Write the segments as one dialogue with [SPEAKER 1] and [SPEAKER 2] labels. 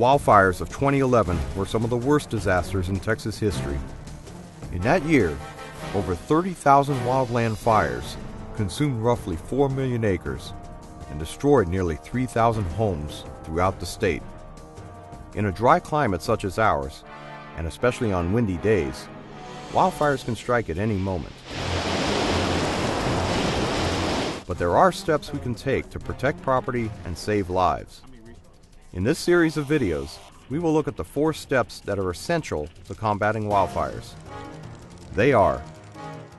[SPEAKER 1] wildfires of 2011 were some of the worst disasters in Texas history. In that year, over 30,000 wildland fires consumed roughly 4 million acres and destroyed nearly 3,000 homes throughout the state. In a dry climate such as ours, and especially on windy days, wildfires can strike at any moment. But there are steps we can take to protect property and save lives. In this series of videos, we will look at the 4 steps that are essential to combating wildfires. They are: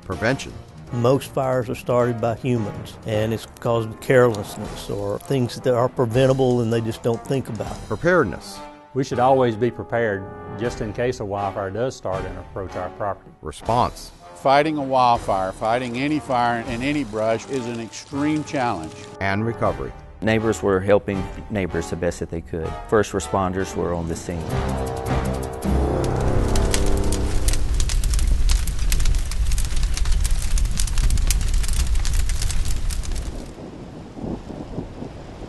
[SPEAKER 1] prevention.
[SPEAKER 2] Most fires are started by humans, and it's because of carelessness or things that are preventable and they just don't think about.
[SPEAKER 1] Preparedness.
[SPEAKER 3] We should always be prepared just in case a wildfire does start and approach our property.
[SPEAKER 1] Response.
[SPEAKER 4] Fighting a wildfire, fighting any fire in any brush is an extreme challenge.
[SPEAKER 1] And recovery.
[SPEAKER 5] Neighbors were helping neighbors the best that they could. First responders were on the scene.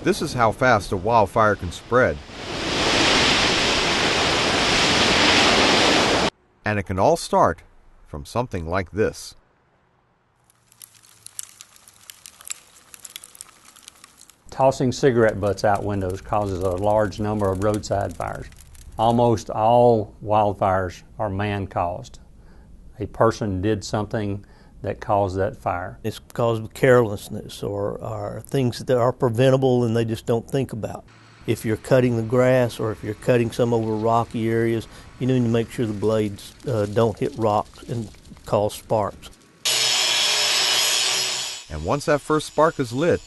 [SPEAKER 1] This is how fast a wildfire can spread. And it can all start from something like this.
[SPEAKER 3] Tossing cigarette butts out windows causes a large number of roadside fires. Almost all wildfires are man-caused. A person did something that caused that fire.
[SPEAKER 2] It's because of carelessness or things that are preventable and they just don't think about. If you're cutting the grass or if you're cutting some over rocky areas, you need to make sure the blades don't hit rocks and cause sparks.
[SPEAKER 1] And once that first spark is lit,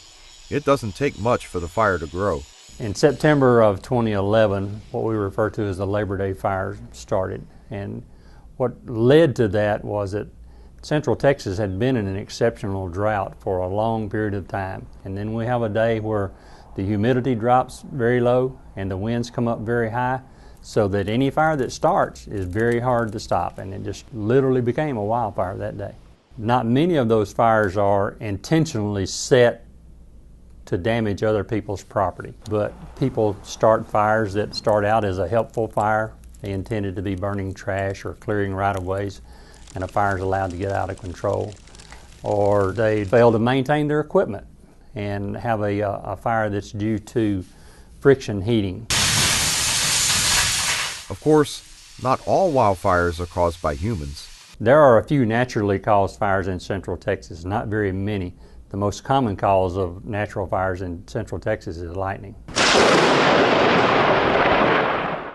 [SPEAKER 1] it doesn't take much for the fire to grow.
[SPEAKER 3] In September of 2011, what we refer to as the Labor Day fires started. And what led to that was that Central Texas had been in an exceptional drought for a long period of time. And then we have a day where the humidity drops very low and the winds come up very high, so that any fire that starts is very hard to stop, and it just literally became a wildfire that day. Not many of those fires are intentionally set to damage other people's property, but people start fires that start out as a helpful fire. They intended to be burning trash or clearing right-of-ways, and a fire is allowed to get out of control. Or they fail to maintain their equipment and have a fire that's due to friction heating.
[SPEAKER 1] Of course, not all wildfires are caused by humans.
[SPEAKER 3] There are a few naturally caused fires in Central Texas, not very many. The most common cause of natural fires in Central Texas is lightning.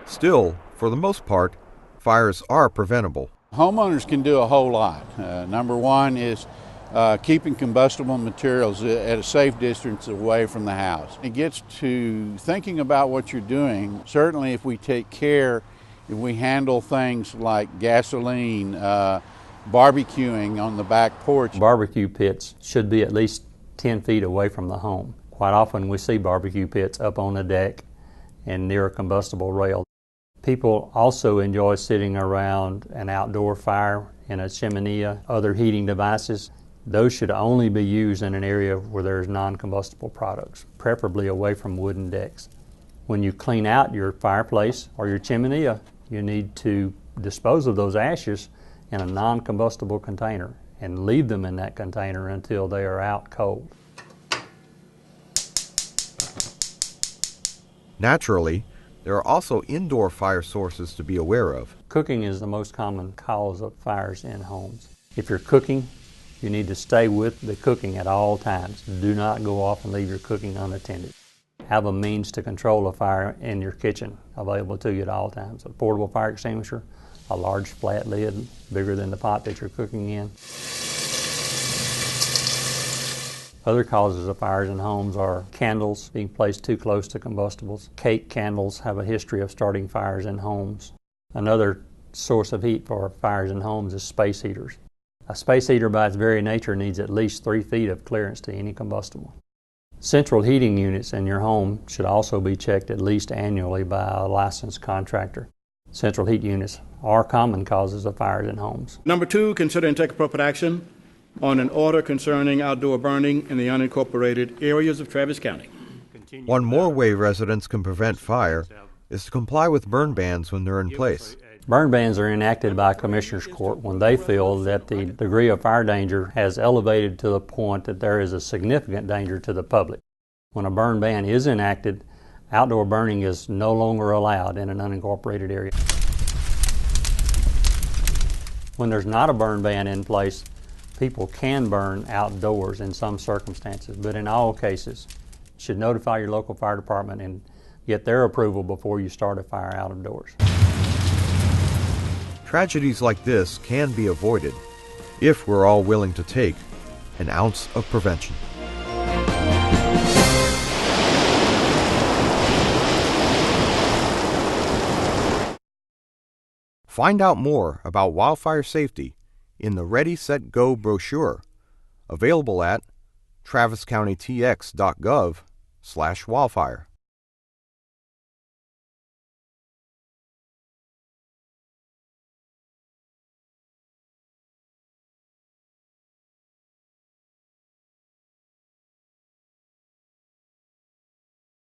[SPEAKER 1] Still, for the most part, fires are preventable.
[SPEAKER 4] Homeowners can do a whole lot. Number one is keeping combustible materials at a safe distance away from the house. It gets to thinking about what you're doing. Certainly if we take care, if we handle things like gasoline, barbecuing on the back porch.
[SPEAKER 3] Barbecue pits should be at least 10 feet away from the home. Quite often we see barbecue pits up on a deck and near a combustible rail. People also enjoy sitting around an outdoor fire in a chimney, other heating devices. Those should only be used in an area where there's non-combustible products, preferably away from wooden decks. When you clean out your fireplace or your chimney, you need to dispose of those ashes in a non-combustible container and leave them in that container until they are out cold.
[SPEAKER 1] Naturally, there are also indoor fire sources to be aware of.
[SPEAKER 3] Cooking is the most common cause of fires in homes. If you're cooking, you need to stay with the cooking at all times. Do not go off and leave your cooking unattended. Have a means to control a fire in your kitchen available to you at all times. A portable fire extinguisher, a large flat lid bigger than the pot that you're cooking in. Other causes of fires in homes are candles being placed too close to combustibles. Cake candles have a history of starting fires in homes. Another source of heat for fires in homes is space heaters. A space heater by its very nature needs at least 3 feet of clearance to any combustible. Central heating units in your home should also be checked at least annually by a licensed contractor. Central heat units are common causes of fires in homes.
[SPEAKER 6] Number 2, consider and take appropriate action on an order concerning outdoor burning in the unincorporated areas of Travis County.
[SPEAKER 1] One more way residents can prevent fire is to comply with burn bans when they're in place.
[SPEAKER 3] Burn bans are enacted by Commissioners Court when they feel that the degree of fire danger has elevated to the point that there is a significant danger to the public. When a burn ban is enacted, outdoor burning is no longer allowed in an unincorporated area. When there's not a burn ban in place, people can burn outdoors in some circumstances, but in all cases, you should notify your local fire department and get their approval before you start a fire outdoors.
[SPEAKER 1] Tragedies like this can be avoided if we're all willing to take an ounce of prevention. Find out more about wildfire safety in the Ready, Set, Go brochure, available at traviscountytx.gov/wildfire.